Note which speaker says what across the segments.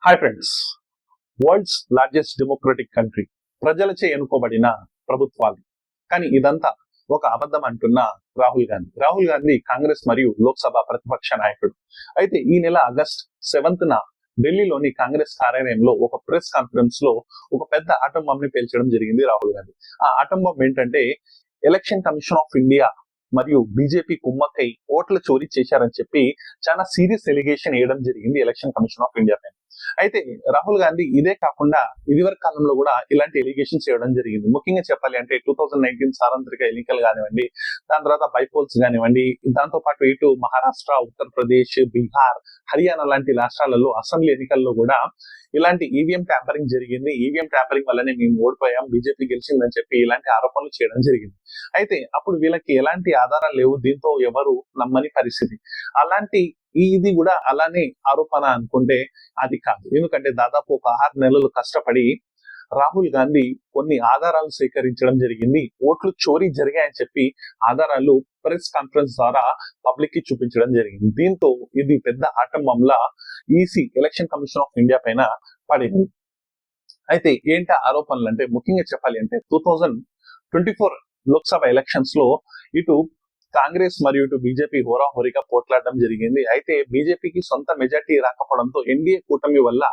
Speaker 1: Hi friends, world's largest democratic country, ప్రజలచే ఎన్నుకోబడిన ప్రభుత్వాలు. కానీ ఇదంతా ఒక అబద్ధం అంటున్న రాహుల్ గాంధీ కాంగ్రెస్ మరియు లోక్సభ ప్రతిపక్ష నాయకుడు. అయితే ఈ నెల ఆగస్ట్ 7న ఢిల్లీలోని కాంగ్రెస్ కార్యాలయంలో ఒక ప్రెస్ కాన్ఫరెన్స్ లో ఒక పెద్ద ఆటం బాంబ్ ని పేల్చడం జరిగింది రాహుల్ గాంధీ. ఆ ఆటం బాంబ్ ఏంటంటే, ఎలక్షన్ కమిషన్ ఆఫ్ ఇండియా మరియు బీజేపీ కుమ్మక్కై ఓట్ల చోరీ చేశారని చెప్పి చాలా సీరియస్ ఎలిగేషన్ వేయడం జరిగింది ఎలక్షన్ కమిషన్ ఆఫ్ ఇండియా పైన. అయితే రాహుల్ గాంధీ ఇదే కాకుండా ఇదివరకు కాలంలో కూడా ఇలాంటి ఎలిగేషన్స్ చేయడం జరిగింది. ముఖ్యంగా చెప్పాలి అంటే 2019 సార్వత్రిక ఎన్నికలు కానివ్వండి, దాని తర్వాత బైపోల్స్ కానివ్వండి, దాంతో పాటు ఇటు మహారాష్ట్ర, ఉత్తరప్రదేశ్, బీహార్, హర్యానా లాంటి రాష్ట్రాలలో అసెంబ్లీ ఎన్నికల్లో కూడా ఇలాంటి ఈవీఎం ట్యాంపరింగ్ జరిగింది. ఈవీఎం ట్యాంపరింగ్ వల్లనే మేము ఓడిపోయాం, బీజేపీ గెలిచిందని చెప్పి ఇలాంటి ఆరోపణలు చేయడం జరిగింది. అయితే అప్పుడు వీళ్ళకి ఎలాంటి ఆధారాలు లేవు, దీంతో ఎవరు నమ్మని పరిస్థితి. అలాంటి ఇది కూడా అలానే ఆరోపణ అనుకుంటే అది కాదు. ఎందుకంటే దాదాపు ఒక 6 నెలలు కష్టపడి రాహుల్ గాంధీ కొన్ని ఆధారాలు సేకరించడం జరిగింది. ఓట్లు చోరీ జరిగాయని చెప్పి ఆధారాలు ప్రెస్ కాన్ఫరెన్స్ ద్వారా పబ్లిక్ కి చూపించడం జరిగింది. దీంతో ఇది పెద్ద ఆటం బాంబ్లా EC election commission of India పైన పడింది. అయితే ఏంటి ఆరోపణలు అంటే, ముఖ్యంగా చెప్పాలి అంటే 2024 లోక్సభ ఎలక్షన్స్ లో ఇటు కాంగ్రెస్ మరియు ఇటు బీజేపీ హోరాహోరీగా పోట్లాడడం జరిగింది. అయితే బీజేపీకి సొంత మెజార్టీ రాకపోవడంతో ఎన్డీఏ కూటమి వల్ల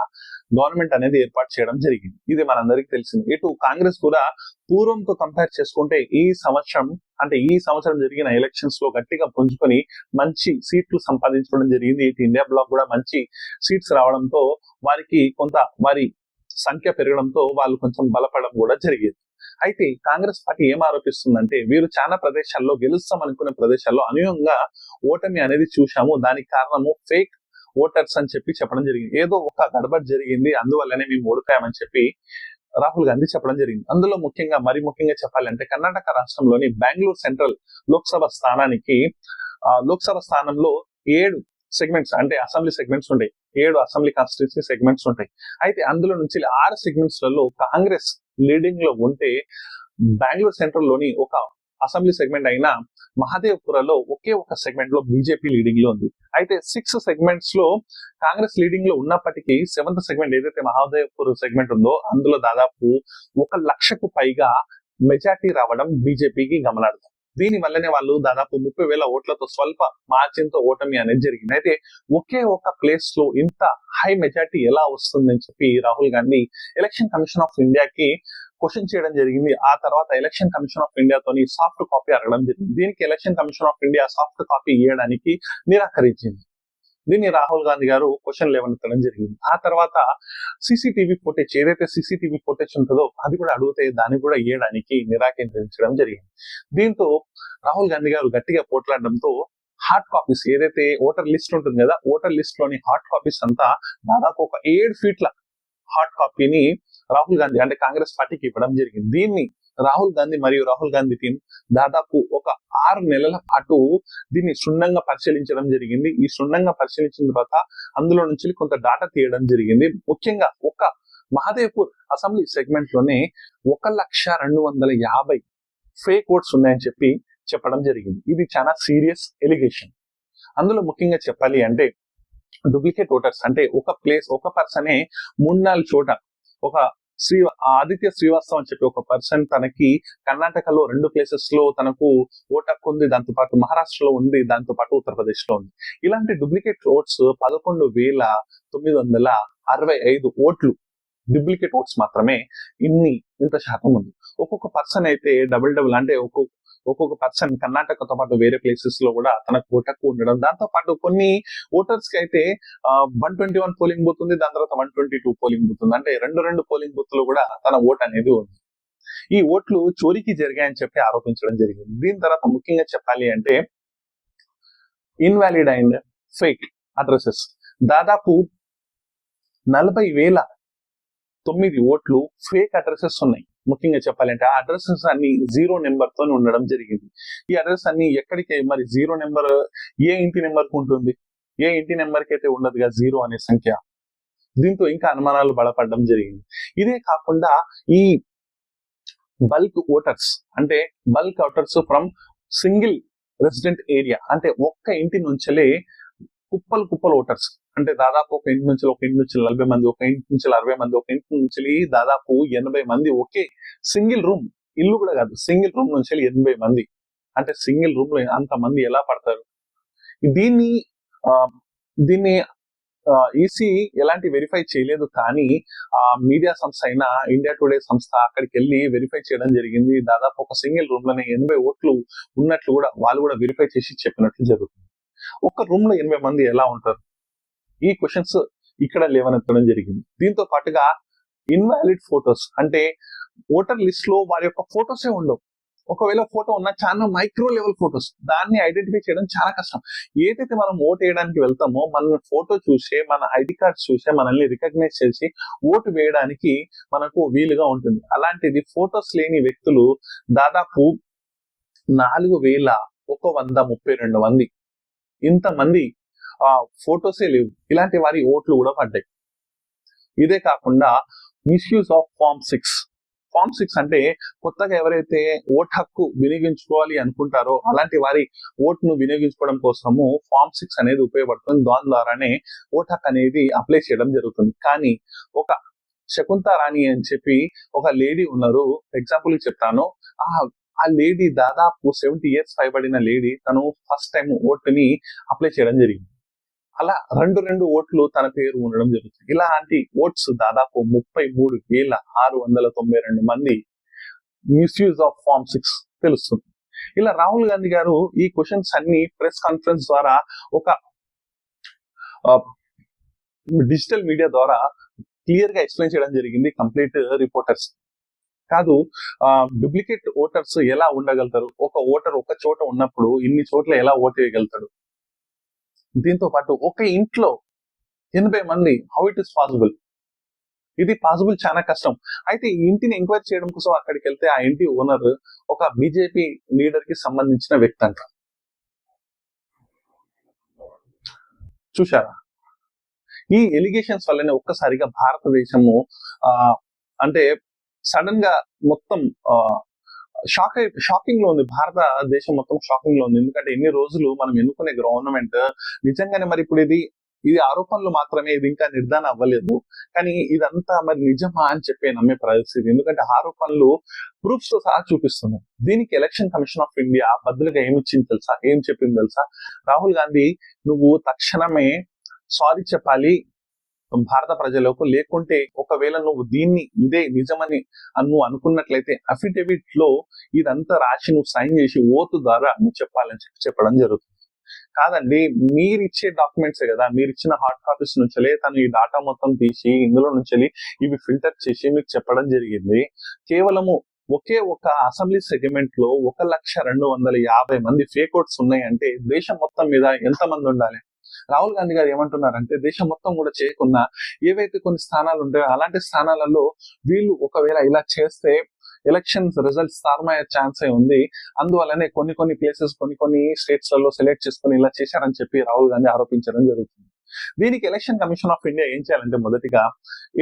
Speaker 1: గవర్నమెంట్ అనేది ఏర్పాటు చేయడం జరిగింది. ఇది మనందరికీ తెలిసింది. ఇటు కాంగ్రెస్ కూడా పూర్వంతో కంపేర్ చేసుకుంటే ఈ సంవత్సరం జరిగిన ఎలక్షన్స్ లో గట్టిగా పుంజుకొని మంచి సీట్లు సంపాదించడం జరిగింది. ఇటు ఇండియా బ్లాక్ కూడా మంచి సీట్స్ రావడంతో వారికి కొంత వారి సంఖ్య పెరగడంతో వాళ్ళు కొంచెం బలపడడం కూడా జరిగింది. అయితే కాంగ్రెస్ పార్టీ ఏం ఆరోపిస్తుందంటే, వీరు చాలా ప్రదేశాల్లో గెలుస్తాం అనుకునే ప్రదేశాల్లో అనూహ్యంగా ఓటమి అనేది చూశాము, దానికి కారణము ఫేక్ ఓటర్స్ అని చెప్పి చెప్పడం జరిగింది. ఏదో ఒక గడబడ్ జరిగింది, అందువల్లనే మేము ఓడిపోయామని చెప్పి రాహుల్ గాంధీ చెప్పడం జరిగింది. అందులో ముఖ్యంగా చెప్పాలంటే, కర్ణాటక రాష్ట్రంలోని బెంగళూరు సెంట్రల్ లోక్సభ స్థానంలో 7 సెగ్మెంట్స్ అంటే అసెంబ్లీ సెగ్మెంట్స్ ఉంటాయి. 7 అసెంబ్లీ కాన్స్టిట్యూన్సీ సెగ్మెంట్స్ ఉంటాయి. అయితే అందులో నుంచి 6 సెగ్మెంట్స్ లలో కాంగ్రెస్ లీడింగ్ లో ఉంటే, బెంగళూరు సెంట్రల్ లోని ఒక అసెంబ్లీ సెగ్మెంట్ అయిన మహదేవ్పురలో ఒకే ఒక సెగ్మెంట్ లో బీజేపీ లీడింగ్ లో ఉంది. అయితే 6 సెగ్మెంట్స్ లో కాంగ్రెస్ లీడింగ్ లో ఉన్నప్పటికీ 7th సెగ్మెంట్ ఏదైతే మహదేవ్పూర్ సెగ్మెంట్ ఉందో అందులో దాదాపు 1 లక్షకు పైగా మెజార్టీ రావడం బీజేపీకి గమనార్థం. దీని వల్లనే వాళ్ళు దాదాపు 30,000 ఓట్లతో స్వల్ప మార్జిన్ తో ఓటమి అనేది జరిగింది. అయితే ఒకే ఒక ప్లేస్ లో ఇంత హై మెజార్టీ ఎలా వస్తుందని చెప్పి Rahul Gandhi election commission of ఇండియాకి క్వశ్చన్ చేయడం జరిగింది. ఆ తర్వాత ఎలక్షన్ కమిషన్ ఆఫ్ ఇండియాతోని సాఫ్ట్ కాపీ అడగడం జరిగింది. దీనికి election commission of India soft copy ఇవ్వడానికి నిరాకరించింది. దీన్ని రాహుల్ గాంధీ గారు క్వశ్చన్ లేవనెత్తడం జరిగింది. ఆ తర్వాత సీసీటీవీ ఫుటేజ్ ఏదైతే సీసీటీవీ ఫుటేజ్ ఉంటుందో అది కూడా అడిగితే దాన్ని కూడా ఇవ్వడానికి నిరాకరించడం జరిగింది. దీంతో రాహుల్ గాంధీ గారు గట్టిగా పోట్లాడడంతో హార్డ్ కాపీస్ ఏదైతే ఓటర్ లిస్ట్ ఉంటుంది కదా, ఓటర్ లిస్ట్ లోని హార్డ్ కాపీస్ అంతా దాదాపు ఒక 7 ఫీట్ల హార్డ్ కాపీని రాహుల్ గాంధీ అంటే కాంగ్రెస్ పార్టీకి ఇవ్వడం జరిగింది. దీన్ని రాహుల్ గాంధీ టీం దాదాపు ఒక 6 నెలల పాటు దీన్ని క్షుణ్ణంగా పరిశీలించడం జరిగింది. ఈ క్షుణ్ణంగా పరిశీలించిన తర్వాత అందులో నుంచి కొంత డాటా తీయడం జరిగింది. ముఖ్యంగా ఒక మహదేవ్పూర్ అసెంబ్లీ సెగ్మెంట్ లోనే 1,02,50 ఫేక్ ఓట్స్ ఉన్నాయని చెప్పి చెప్పడం జరిగింది. ఇది చాలా సీరియస్ ఎలిగేషన్. అందులో ముఖ్యంగా చెప్పాలి అంటే, డూప్లికేట్ ఓటర్స్ అంటే ఒక పర్సనే 3-4 చోట ఒక ఆదిత్య శ్రీవాస్తవ్ అని చెప్పి ఒక పర్సన్ తనకి కర్ణాటకలో 2 ప్లేసెస్ లో తనకు ఓట్ హక్కు ఉంది, దాంతో పాటు మహారాష్ట్రలో ఉంది, దాంతో పాటు ఉత్తరప్రదేశ్ లో ఉంది. ఇలాంటి డూప్లికేట్ ఓట్స్ 11,965 ఓట్లు డూప్లికేట్ ఓట్స్ మాత్రమే ఇంత శాతం ఉంది. ఒక్కొక్క పర్సన్ అయితే డబుల్ అంటే ఒక్కొక్క పర్సన్ కర్ణాటకతో పాటు వేరే ప్లేసెస్ లో కూడా తనకు ఓట్ హక్కు ఉండడం, దాంతో పాటు కొన్ని ఓటర్స్ కి అయితే 121 పోలింగ్ బూత్ ఉంది, దాని తర్వాత 122 పోలింగ్ బూత్ ఉంది. అంటే 2 పోలింగ్ బూత్ లో కూడా తన ఓట్ అనేది ఉంది. ఈ ఓట్లు చోరీకి జరిగాయని చెప్పి ఆరోపించడం జరిగింది. దీని తర్వాత ముఖ్యంగా చెప్పాలి అంటే, ఇన్వాలిడ్ అండ్ ఫేక్ అడ్రసెస్ దాదాపు 40,009 ఓట్లు ఫేక్ అడ్రసెస్ ఉన్నాయి. ముఖ్యంగా చెప్పాలంటే ఆ అడ్రసెస్ అన్ని 0 నెంబర్ తో ఉండడం జరిగింది. ఈ అడ్రస్ అన్ని ఎక్కడికి మరి 0 నెంబర్ ఏ ఇంటి నెంబర్ కు ఉంటుంది? ఏ ఇంటి నెంబర్ కి అయితే ఉండదుగా 0 అనే సంఖ్య. దీంతో ఇంకా అనుమానాలు బలపడడం జరిగింది. ఇదే కాకుండా ఈ bulk voters from single resident area అంటే ఒక్క ఇంటి నుంచలే కుప్పలు ఓటర్స్ అంటే దాదాపు ఒక ఇంటి నుంచి 40 మంది, ఒక ఇంటి నుంచి 60 మంది, ఒక ఇంటి నుంచి దాదాపు 80 మంది ఒకే సింగిల్ రూమ్, ఇల్లు కూడా కాదు, సింగిల్ రూమ్ నుంచి 80 మంది, అంటే సింగిల్ రూమ్ లో అంత మంది ఎలా పడతారు? దీన్ని దీన్ని ఈసీ ఎలాంటి వెరిఫై చేయలేదు, కానీ మీడియా సంస్థ అయిన ఇండియా టుడే సంస్థ అక్కడికి వెళ్ళి వెరిఫై చేయడం జరిగింది. దాదాపు ఒక సింగిల్ రూమ్ లోనే 80 ఓట్లు ఉన్నట్లు కూడా వాళ్ళు కూడా వెరిఫై చేసి చెప్పినట్లు జరుగుతుంది. ఒక రూమ్ లో 80 మంది ఎలా ఉంటారు? ఈ క్వశ్చన్స్ ఇక్కడ లేవనెత్తడం జరిగింది. దీంతో పాటుగా ఇన్వాలిడ్ ఫోటోస్, అంటే ఓటర్ లిస్ట్ లో వారి యొక్క ఫోటోసే ఉండవు. ఒకవేళ ఫోటో ఉన్న చాలా మైక్రో లెవెల్ ఫోటోస్, దాన్ని ఐడెంటిఫై చేయడం చాలా కష్టం. ఏదైతే మనం ఓటు వేయడానికి వెళ్తామో మన ఫోటో చూసే, మన ఐడి కార్డ్స్ చూసే మనల్ని రికగ్నైజ్ చేసి ఓటు వేయడానికి మనకు వీలుగా ఉంటుంది. అలాంటిది ఫోటోస్ లేని వ్యక్తులు దాదాపు 4132 మంది, ఇంతమంది ఫోటోసే లేవు. ఇలాంటి వారి ఓట్లు కూడా పడ్డాయి. ఇదే కాకుండా మిస్యూజ్ ఆఫ్ ఫార్మ్ 6 అంటే కొత్తగా ఎవరైతే ఓట్ హక్కు వినియోగించుకోవాలి అనుకుంటారో అలాంటి వారి ఓటును వినియోగించుకోవడం కోసము ఫార్మ్ 6 అనేది ఉపయోగపడుతుంది. దాని ద్వారానే ఓట్ హక్కు అనేది అప్లై చేయడం జరుగుతుంది. కానీ ఒక శకుంతల రాణి అని చెప్పి ఒక లేడీ ఉన్నారు, ఎగ్జాంపుల్ చెప్తాను. ఆ లేడీ దాదాపు 70 years పైబడిన లేడీ, తను ఫస్ట్ టైం ఓటుని అప్లై చేయడం జరిగింది. అలా రెండు ఓట్లు తన పేరు ఉండడం జరుగుతుంది. ఇలాంటి ఓట్స్ దాదాపు 33,692 మంది మిస్యూజ్ ఆఫ్ ఫార్మ్ 6 తెలుస్తుంది. ఇలా రాహుల్ గాంధీ గారు ఈ క్వశ్చన్స్ అన్ని ప్రెస్ కాన్ఫరెన్స్ ద్వారా ఒక డిజిటల్ మీడియా ద్వారా క్లియర్ గా ఎక్స్ప్లెయిన్ చేయడం జరిగింది. కంప్లీట్ రిపోర్టర్స్ కాదు, డూప్లికేట్ ఓటర్స్ ఎలా ఉండగలుగుతారు? ఒక ఓటర్ ఒక చోట ఉన్నప్పుడు ఇన్ని చోట్ల ఎలా ఓటు వేయగలుగుతాడు? దీంతో పాటు ఒక ఇంట్లో 80 మంది, హౌ ఇట్ ఇస్ పాసిబుల్? ఇది పాసిబుల్ చాలా కష్టం. అయితే ఈ ఇంటిని ఎంక్వైరీ చేయడం కోసం అక్కడికి వెళ్తే ఆ ఇంటి ఓనర్ ఒక బీజేపీ లీడర్ కి సంబంధించిన వ్యక్తి అంట. చూశారా? ఈ ఎలిగేషన్స్ వల్లనే ఒక్కసారిగా భారతదేశము అంటే సడన్ గా మొత్తం షాకింగ్ లో ఉంది. భారతదేశం మొత్తం షాకింగ్ లో ఉంది. ఎందుకంటే ఎన్ని రోజులు మనం ఎన్నుకునే గవర్నమెంట్ నిజంగానే మరి ఇప్పుడు ఇది ఆరోపణలు మాత్రమే, ఇది ఇంకా నిర్ధారణ అవ్వలేదు. కానీ ఇదంతా మరి నిజమా అని చెప్పి నమ్మే పరిస్థితి. ఎందుకంటే ఆరోపణలు ప్రూఫ్స్ తో సహా చూపిస్తుంది. దీనికి ఎలక్షన్ కమిషన్ ఆఫ్ ఇండియా బదులుగా ఏం చెప్పింది తెలుసా? రాహుల్ గాంధీ, నువ్వు తక్షణమే సారీ చెప్పాలి భారత ప్రజలకు, లేకుంటే ఒకవేళ నువ్వు ఇదే నిజమని నువ్వు అనుకున్నట్లయితే అఫిడవిట్ లో ఇదంతా రాసి నువ్వు సైన్ చేసి ఓటు ద్వారా నువ్వు చెప్పాలని చెప్పడం జరుగుతుంది. కాదండి, మీరిచ్చే డాక్యుమెంట్సే కదా, మీరు ఇచ్చిన హార్డ్ కాపీస్ నుంచి తను ఈ డాటా మొత్తం తీసి ఇందులో నుంచి ఇవి ఫిల్టర్ చేసి మీకు చెప్పడం జరిగింది. కేవలము ఒకే ఒక అసెంబ్లీ సెగ్మెంట్ లో 1,250,000 మంది ఫేక్ ఓట్స్ ఉన్నాయంటే దేశం మొత్తం మీద ఎంతమంది ఉండాలి? రాహుల్ గాంధీ గారు ఏమంటున్నారంటే దేశం మొత్తం కూడా చేయకున్నా ఏవైతే కొన్ని స్థానాలు ఉంటాయో అలాంటి స్థానాలలో వీళ్ళు ఒకవేళ ఇలా చేస్తే ఎలక్షన్స్ రిజల్ట్స్ తారుమయ్యే ఛాన్సే ఉంది. అందువల్లనే కొన్ని ప్లేసెస్ కొన్ని స్టేట్స్ లలో సెలెక్ట్ చేసుకుని ఇలా చేశారని చెప్పి రాహుల్ గాంధీ ఆరోపించడం జరుగుతుంది. దీనికి ఎలక్షన్ కమిషన్ ఆఫ్ ఇండియా ఏం చేయాలంటే, మొదటిగా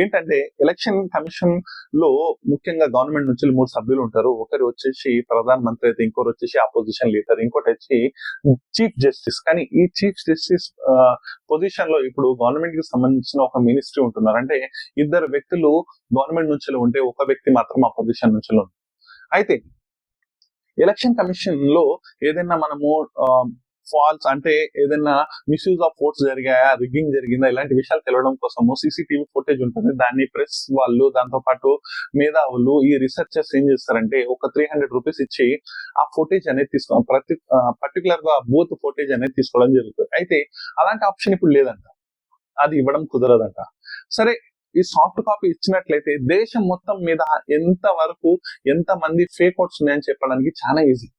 Speaker 1: ఏంటంటే ఎలక్షన్ కమిషన్ లో ముఖ్యంగా గవర్నమెంట్ నుంచి 3 సభ్యులు ఉంటారు. ఒకరు వచ్చేసి ప్రధాన మంత్రి అయితే, ఇంకోరు వచ్చేసి అపోజిషన్ లీడర్, ఇంకోటి వచ్చి చీఫ్ జస్టిస్. కానీ ఈ చీఫ్ జస్టిస్ పొజిషన్ లో ఇప్పుడు గవర్నమెంట్ కి సంబంధించిన ఒక మినిస్ట్రీ ఉంటున్నారు. అంటే 2 వ్యక్తులు గవర్నమెంట్ నుంచి ఉంటే ఒక వ్యక్తి మాత్రం అపోజిషన్ నుంచి ఉంది. అయితే ఎలక్షన్ కమిషన్ లో ఏదైనా మనము ఫాల్స్ అంటే ఏదైనా మిస్యూజ్ ఆఫ్ ఓట్స్ జరిగాయా, రిగ్గింగ్ జరిగిందా, ఇలాంటి విషయాలు తెలవడం కోసము సీసీటీవీ ఫుటేజ్ ఉంటుంది. దాన్ని ప్రెస్ వాళ్ళు, దాంతో పాటు మేధావులు, ఈ రీసెర్చర్స్ ఏం చేస్తారంటే ఒక 300 రూపీస్ ఇచ్చి ఆ ఫుటేజ్ అనేది పర్టికులర్ గా బూత్ ఫుటేజ్ అనేది తీసుకోవడం జరుగుతుంది. అయితే అలాంటి ఆప్షన్ ఇప్పుడు లేదంట, అది ఇవ్వడం కుదరదంట. సరే, ఈ సాఫ్ట్ కాపీ ఇచ్చినట్లయితే దేశం మొత్తం మీద ఎంత మంది ఫేక్ ఓట్స్ ఉన్నాయని చెప్పడానికి చాలా ఈజీ.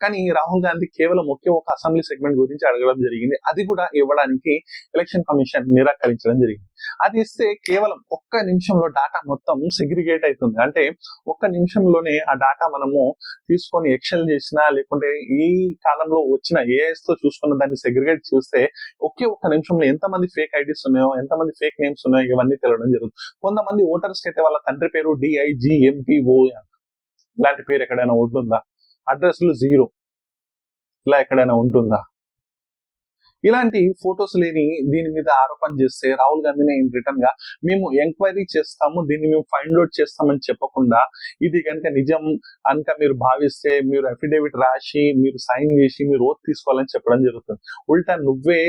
Speaker 1: కానీ రాహుల్ గాంధీ కేవలం ఒకే ఒక అసెంబ్లీ సెగ్మెంట్ గురించి అడగడం జరిగింది. అది కూడా ఇవ్వడానికి ఎలక్షన్ కమిషన్ నిరాకరించడం జరిగింది. అది ఇస్తే కేవలం 1 నిమిషంలో డాటా మొత్తం సెగ్రిగేట్ అవుతుంది. అంటే 1 నిమిషంలోనే ఆ డాటా మనము తీసుకొని ఎక్సెల్ చేసినా, లేకుంటే ఈ కాలంలో వచ్చిన ఏఐస్ తో చూసుకున్న దాన్ని సెగ్రిగేట్ చూస్తే ఒకే 1 నిమిషంలో ఎంతమంది ఫేక్ ఐడీస్ ఉన్నాయో, ఎంతమంది ఫేక్ నేమ్స్ ఉన్నాయో ఇవన్నీ తెలియడం జరుగుతుంది. కొంతమంది ఓటర్స్ అయితే వాళ్ళ తండ్రి పేరు DIGMPO ఇలాంటి పేరు ఎక్కడైనా ఉంటుందా? అడ్రస్లు 0 ఇలా ఎక్కడైనా ఉంటుందా? ఇలాంటి ఫొటోస్ లేని దీని మీద ఆరోపణ చేస్తే రాహుల్ గాంధీని రిటర్న్ గా మేము ఎంక్వైరీ చేస్తాము, దీన్ని మేము ఫైండ్ అవుట్ చేస్తామని చెప్పకుండా, ఇది కనుక నిజం కనుక మీరు భావిస్తే మీరు అఫిడేవిట్ రాసి మీరు సైన్ చేసి మీరు ఓత్ తీసుకోవాలని చెప్పడం జరుగుతుంది. ఉల్టా నువ్వే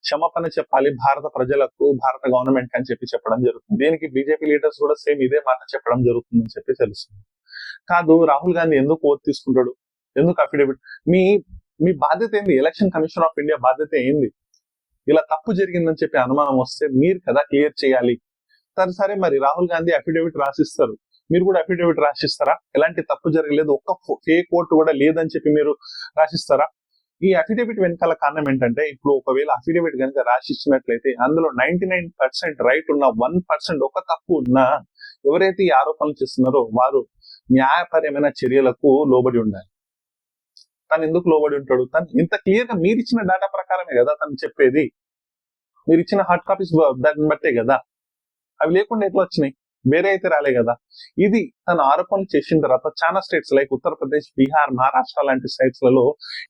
Speaker 1: క్షమాపణ చెప్పాలి భారత ప్రజలకు, భారత గవర్నమెంట్ అని చెప్పడం జరుగుతుంది. దీనికి బీజేపీ లీడర్స్ కూడా సేమ్ ఇదే మాట చెప్పడం జరుగుతుందని చెప్పి తెలుస్తుంది. కాదు, రాహుల్ గాంధీ ఎందుకు ఓత్ తీసుకుంటాడు, ఎందుకు అఫిడేవిట్? మీ బాధ్యత ఏంది? ఎలక్షన్ కమిషన్ ఆఫ్ ఇండియా బాధ్యత ఏంది? ఇలా తప్పు జరిగిందని చెప్పి అనుమానం వస్తే మీరు కదా క్లియర్ చేయాలి. సరే మరి రాహుల్ గాంధీ అఫిడేవిట్ రాసిస్తారు, మీరు కూడా అఫిడేవిట్ రాసిస్తారా? ఎలాంటి తప్పు జరగలేదు, ఒక్క ఫేక్ ఓటు కూడా లేదని చెప్పి మీరు రాసిస్తారా? ఈ అఫిడేవిట్ వెనకాల కారణం ఏంటంటే, ఇప్పుడు ఒకవేళ అఫిడేవిట్ కనుక రాసిచ్చినట్లయితే అందులో 99% రైట్ ఉన్న 1% ఒక తప్పు ఉన్నా ఎవరైతే ఈ ఆరోపణలు చేస్తున్నారో వారు న్యాయపరమైన చర్యలకు లోబడి ఉండాలి. తను ఎందుకు లోబడి ఉంటాడు? తను ఇంత క్లియర్ గా మీరు ఇచ్చిన డేటా ప్రకారమే కదా తను చెప్పేది, మీరు ఇచ్చిన హార్డ్ కాపీస్ దాన్ని బట్టే కదా. అవి లేకుండా ఎట్లా వచ్చినాయి? వేరే అయితే రాలే కదా. ఇది తను ఆరోపణలు చేసిన తర్వాత చాలా స్టేట్స్ లైక్ ఉత్తరప్రదేశ్, బీహార్, మహారాష్ట్ర లాంటి స్టేట్స్ లలో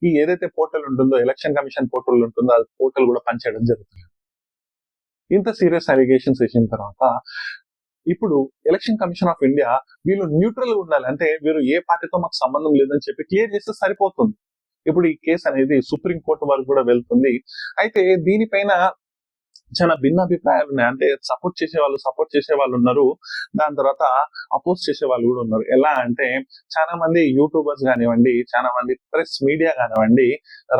Speaker 1: ఈ ఏదైతే పోర్టల్ ఉంటుందో, ఎలక్షన్ కమిషన్ పోర్టల్ ఉంటుందో, ఆ పోర్టల్ కూడా పనిచేయడం జరుగుతుంది. ఇంత సీరియస్ అలిగేషన్స్ వేసిన తర్వాత ఇప్పుడు ఎలక్షన్ కమిషన్ ఆఫ్ ఇండియా వీళ్ళు న్యూట్రల్ ఉండాలి, అంటే వీరు ఏ పార్టీతో మాకు సంబంధం లేదని చెప్పి క్లియర్ చేస్తే సరిపోతుంది. ఇప్పుడు ఈ కేసు అనేది సుప్రీంకోర్టు వరకు కూడా వెళ్తుంది. అయితే దీనిపైన చాలా భిన్న అభిప్రాయాలు ఉన్నాయి. అంటే సపోర్ట్ చేసే వాళ్ళు ఉన్నారు, దాని తర్వాత అపోజ్ చేసే వాళ్ళు కూడా ఉన్నారు. ఎలా అంటే చాలా మంది యూట్యూబర్స్ కానివ్వండి, చాలా మంది ప్రెస్ మీడియా కానివ్వండి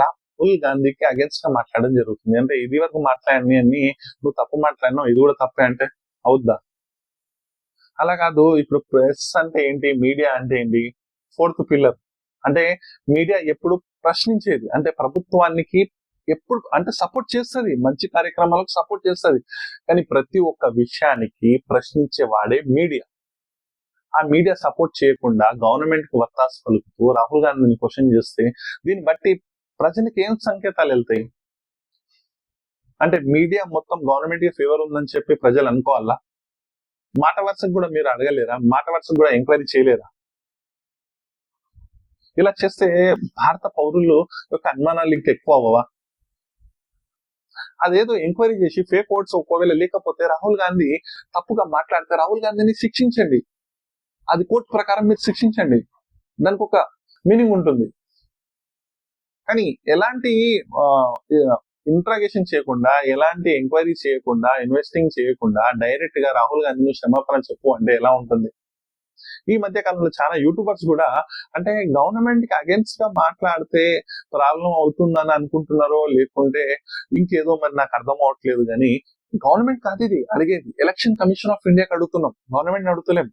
Speaker 1: రాహుల్ గాంధీకి అగేన్స్ట్ గా మాట్లాడడం జరుగుతుంది. అంటే ఇది వరకు మాట్లాడిని అన్ని నువ్వు తప్పు మాట్లాడినావు, ఇది కూడా తప్పే అంటే అవుద్దా? అలా కాదు. ఇప్పుడు ప్రెస్ అంటే ఏంటి, మీడియా అంటే ఏంటి? Fourth pillar. అంటే మీడియా ఎప్పుడు ప్రశ్నించేది, అంటే ప్రభుత్వానికి ఎప్పుడు అంటే సపోర్ట్ చేస్తుంది, మంచి కార్యక్రమాలకు సపోర్ట్ చేస్తుంది. కానీ ప్రతి ఒక్క విషయానికి ప్రశ్నించే వాడే మీడియా. ఆ మీడియా సపోర్ట్ చేయకుండా గవర్నమెంట్ కు వత్తాసు పలుకుతూ రాహుల్ గాంధీని క్వశ్చన్ చేస్తే దీన్ని బట్టి ప్రజలకు ఏం సంకేతాలు వెళ్తాయి? అంటే మీడియా మొత్తం గవర్నమెంట్ కి ఫేవర్ ఉందని చెప్పి ప్రజలు అనుకోవాలా? మాట వరుసకు కూడా మీరు అడగలేరా? మాట వరుసకు కూడా ఎంక్వైరీ చేయలేరా? ఇలా చేస్తే భారత పౌరులు యొక్క అనుమానాలు ఇంకా ఎక్కువ అవ్వవా? అదేదో ఎంక్వైరీ చేసి ఫేక్ ఓట్స్ ఒకవేళ లేకపోతే రాహుల్ గాంధీ తప్పుగా మాట్లాడితే రాహుల్ గాంధీని శిక్షించండి, అది కోర్టు ప్రకారం మీరు శిక్షించండి, దానికి ఒక మీనింగ్ ఉంటుంది. కానీ ఎలాంటి ఇంట్రాగేషన్ చేయకుండా, ఎలాంటి ఎంక్వైరీ చేయకుండా, ఇన్వెస్టింగ్ చేయకుండా డైరెక్ట్ గా రాహుల్ గాంధీని క్షమాపణ చెప్పు అంటే ఎలా ఉంటుంది? ఈ మధ్య కాలంలో చాలా యూట్యూబర్స్ కూడా అంటే గవర్నమెంట్ కి అగేన్స్ట్ గా మాట్లాడితే ప్రాబ్లం అవుతుందని అనుకుంటున్నారో, లేకుంటే ఇంకేదో మరి నాకు అర్థం అవట్లేదు. కానీ గవర్నమెంట్ కాదు ఇది అడిగేది, ఎలక్షన్ కమిషన్ ఆఫ్ ఇండియాకి అడుగుతున్నాం, గవర్నమెంట్ అడుగుతలేం.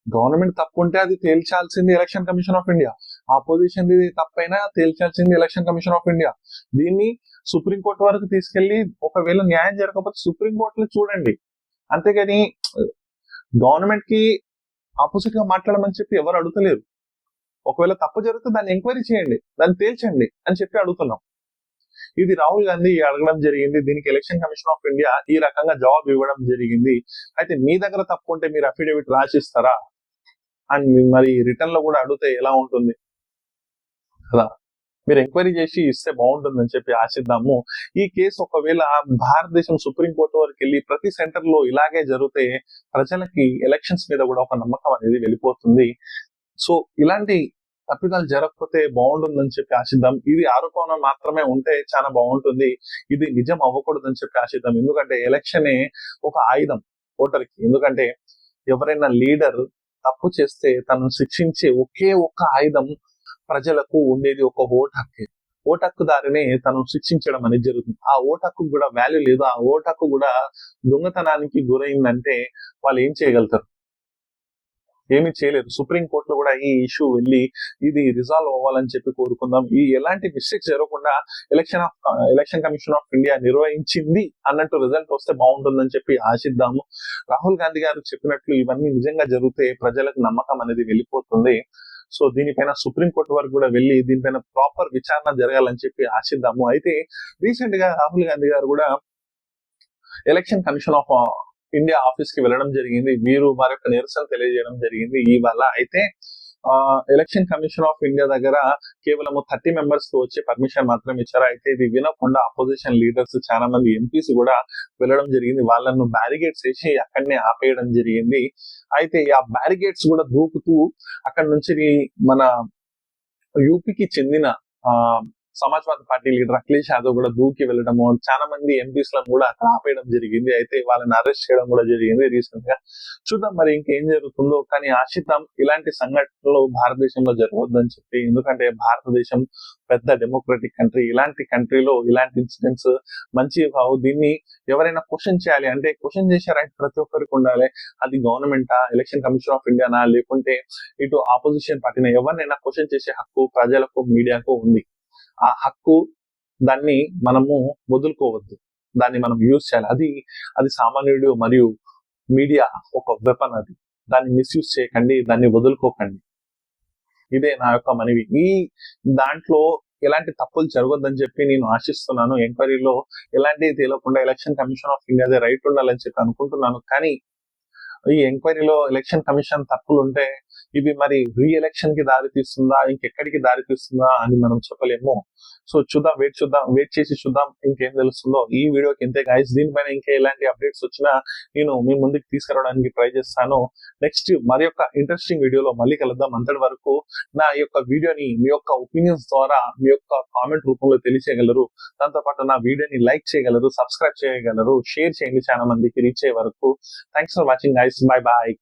Speaker 1: గవర్నమెంట్ తప్పు ఉంటే అది తేల్చాల్సింది election commission of India, opposition తప్పైనా తేల్చాల్సింది ఎలక్షన్ కమిషన్ ఆఫ్ ఇండియా. దీన్ని సుప్రీంకోర్టు వరకు తీసుకెళ్లి ఒకవేళ న్యాయం జరగకపోతే సుప్రీంకోర్టులో చూడండి. అంతేగాని గవర్నమెంట్ కి ఆపోజిట్ గా మాట్లాడమని చెప్పి ఎవరు అడుగుతలేరు. ఒకవేళ తప్పు జరిగితే దాన్ని ఎంక్వైరీ చేయండి, దాన్ని తేల్చండి అని చెప్పి అడుగుతున్నాం. ఇది రాహుల్ గాంధీ అడగడం జరిగింది. దీనికి ఎలక్షన్ కమిషన్ ఆఫ్ ఇండియా ఈ రకంగా జవాబు ఇవ్వడం జరిగింది. అయితే మీ దగ్గర తప్పు ఉంటే మీరు అఫిడేవిట్ రాసిస్తారా అని మరి రిటర్న్ లో కూడా అడిగితే ఎలా ఉంటుంది కదా? మీరు ఎంక్వైరీ చేసి ఇస్తే బాగుంటుందని చెప్పి ఆశిద్దాము. ఈ కేసు ఒకవేళ భారతదేశం సుప్రీంకోర్టు వరకు వెళ్ళి ప్రతి సెంటర్ లో ఇలాగే జరిగితే ప్రజలకి ఎలక్షన్స్ మీద కూడా ఒక నమ్మకం అనేది వెళ్ళిపోతుంది. సో ఇలాంటి తప్పిదాలు జరగకపోతే బాగుంటుందని చెప్పి ఆశిద్దాం. ఇది ఆరోపణ మాత్రమే ఉంటే చాలా బాగుంటుంది, ఇది నిజం అవ్వకూడదని చెప్పి ఆశిద్దాం. ఎందుకంటే ఎలక్షనే ఒక ఆయుధం ఓటర్కి. ఎందుకంటే ఎవరైనా లీడర్ తప్పు చేస్తే తనను శిక్షించే ఒకే ఒక్క ఆయుధం ప్రజలకు ఉండేది ఒక ఓటు హక్కే. ఓటు హక్కుదారినే తను శిక్షించడం అనేది జరుగుతుంది. ఆ ఓటు హక్కు కూడా వాల్యూ లేదు, ఆ ఓటు హక్కు కూడా దొంగతనానికి గురైందంటే వాళ్ళు ఏం చేయగలుగుతారు? ఏమీ చేయలేరు. సుప్రీంకోర్టులో కూడా ఈ ఇష్యూ వెళ్ళి ఇది రిజాల్వ్ అవ్వాలని చెప్పి కోరుకుందాం. ఈ ఎలాంటి మిస్టేక్స్ జరగకుండా ఎలక్షన్ కమిషన్ ఆఫ్ ఇండియా నిర్వహించింది అన్నట్టు రిజల్ట్ వస్తే బాగుంటుందని చెప్పి ఆశిద్దాము. రాహుల్ గాంధీ గారు చెప్పినట్లు ఇవన్నీ నిజంగా జరిగితే ప్రజలకు నమ్మకం అనేది వెళ్ళిపోతుంది. సో దీనిపైన సుప్రీంకోర్టు వరకు కూడా వెళ్ళి దీనిపైన ప్రాపర్ విచారణ జరగాలని చెప్పి ఆశిద్దాము. అయితే రీసెంట్ గా రాహుల్ గాంధీ గారు కూడా election commission of India office కి వెళ్ళడం జరిగింది. వీరు వారి యొక్క నిరసన తెలియజేయడం జరిగింది ఇవాళ. అయితే ఎలక్షన్ కమిషన్ ఆఫ్ ఇండియా దగ్గర కేవలం 30 మెంబర్స్ కి వచ్చే పర్మిషన్ మాత్రం ఇచ్చారు. అయితే ఇది వినకుండా అపోజిషన్ లీడర్స్ చాలా మంది ఎంపీస్ కూడా వెళ్ళడం జరిగింది. వాళ్ళను బ్యారిగేట్స్ వేసి అక్కడనే ఆపేయడం జరిగింది. అయితే ఆ బ్యారిగేట్స్ కూడా దూకుతూ అక్కడ నుంచి మన యూపీకి చెందిన సమాజ్వాదీ పార్టీ లీడర్ అఖిలేష్ యాదవ్ కూడా దూకి వెళ్ళడము, చాలా మంది ఎంపీస్ లను కూడా అక్కడ ఆపేయడం జరిగింది. అయితే వాళ్ళని అరెస్ట్ చేయడం కూడా జరిగింది రీసెంట్ గా. చూద్దాం మరి ఇంకేం జరుగుతుందో. కానీ ఆశిద్దాం ఇలాంటి సంఘటనలు భారతదేశంలో జరగవద్దని చెప్పి, ఎందుకంటే భారతదేశం పెద్ద డెమోక్రటిక్ కంట్రీ. ఇలాంటి కంట్రీలో ఇలాంటి ఇన్సిడెంట్స్ మంచి కావు. దీన్ని ఎవరైనా క్వశ్చన్ చేయాలి అంటే క్వశ్చన్ చేసే రైట్ ప్రతి ఒక్కరికి ఉండాలి. అది గవర్నమెంటా, ఎలక్షన్ కమిషన్ ఆఫ్ ఇండియానా, లేకుంటే ఇటు ఆపోజిషన్ పార్టీనా, ఎవరినైనా క్వశ్చన్ చేసే హక్కు ప్రజలకు, మీడియాకు ఉంది. ఆ హక్కు దాన్ని మనము వదులుకోవద్దు, దాన్ని మనం యూజ్ చేయాలి. అది సామాన్యుడు మరియు మీడియా ఒక వెపన్. అది దాన్ని మిస్యూజ్ చేయకండి, దాన్ని వదులుకోకండి. ఇదే నా యొక్క మనవి. ఈ దాంట్లో ఎలాంటి తప్పులు జరగొద్దని చెప్పి నేను ఆశిస్తున్నాను. ఎంక్వైరీలో ఎలాంటివి తేలకుండా ఎలక్షన్ కమిషన్ ఆఫ్ ఇండియాదే రైట్ ఉండాలని చెప్పి అనుకుంటున్నాను. కానీ ఈ ఎంక్వైరీలో ఎలక్షన్ కమిషన్ తప్పులు ఉంటే ఇవి మరి రీ ఎలక్షన్ కి దారి తీస్తుందా, ఇంకెక్కడికి దారి తీస్తుందా అని మనం చెప్పలేము. సో చూద్దాం, వెయిట్ చేసి చూద్దాం ఇంకేం తెలుస్తుందో. ఈ వీడియోకి ఇంతే గైస్. దీనిపైన ఇంకా ఎలాంటి అప్డేట్స్ వచ్చినా నేను మీ ముందుకు తీసుకురావడానికి ట్రై చేస్తాను. నెక్స్ట్ మరి యొక్క ఇంట్రెస్టింగ్ వీడియోలో మళ్ళీ కలుద్దాం. అంతటి వరకు నా యొక్క వీడియోని మీ యొక్క ఒపీనియన్స్ ద్వారా మీ యొక్క కామెంట్ రూపంలో తెలియజేయగలరు. దాంతోపాటు నా వీడియోని లైక్ చేయగలరు, సబ్స్క్రైబ్ చేయగలరు, షేర్ చేయండి చాలా మందికి రీచ్ అయ్యే వరకు. Thanks for watching guys. Bye bye.